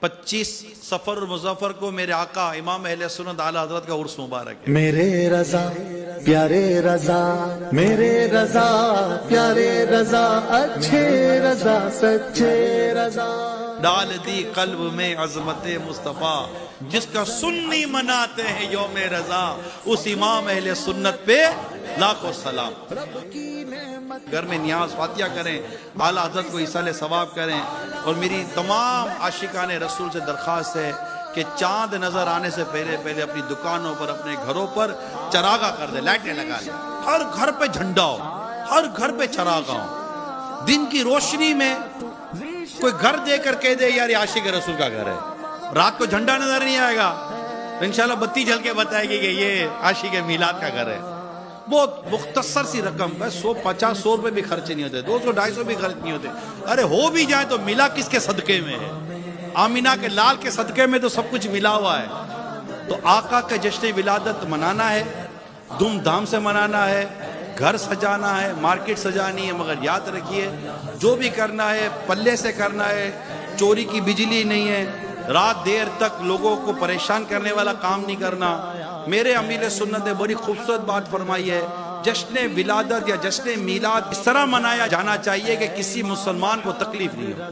25 سفر المظفر کو میرے آقا امام اہل سنت اعلیٰ حضرت کا عرس مبارک ہے۔ میرے رضا پیارے رضا، میرے رضا پیارے رضا، اچھے رضا سچے رضا، ڈال دی قلب میں عظمت مصطفیٰ، جس کا سنی مناتے ہیں یوم رضا، اس امام اہل سنت پہ لاکھوں سلام۔ گھر میں نیاز فاتحہ کریں، اعلیٰ حضرت کو ایصال ثواب کریں، اور میری تمام عاشقان رسول سے درخواست ہے کہ چاند نظر آنے سے پہلے اپنی دکانوں پر، اپنے گھروں پر چراغاں کر دیں، لائٹیں لگا لیں، ہر گھر پہ جھنڈا ہو، ہر گھر پہ چراغاں ہو۔ دن کی روشنی میں کوئی گھر دے کر کہہ دے یار یہ عاشق رسول کا گھر ہے، رات کو جھنڈا نظر نہیں آئے گا، انشاءاللہ بتی جل کے بتائے گی کہ یہ عاشق میلاد کا گھر ہے۔ بہت مختصر سی رقم، بس 150-100 روپے بھی خرچ نہیں ہوتے، 200-250 بھی خرچ نہیں ہوتے۔ ارے ہو بھی جائے تو ملا کس کے صدقے میں ہے؟ آمینہ کے لال کے صدقے میں تو سب کچھ ملا ہوا ہے۔ تو آقا کا جشن ولادت منانا ہے، دھوم دھام سے منانا ہے، گھر سجانا ہے، مارکیٹ سجانی ہے، مگر یاد رکھیے جو بھی کرنا ہے پلے سے کرنا ہے، چوری کی بجلی نہیں ہے، رات دیر تک لوگوں کو پریشان کرنے والا کام نہیں کرنا۔ میرے امیر سنت نے بڑی خوبصورت بات فرمائی ہے، جشن ولادت یا جشن میلاد اس طرح منایا جانا چاہیے کہ کسی مسلمان کو تکلیف نہیں ہو۔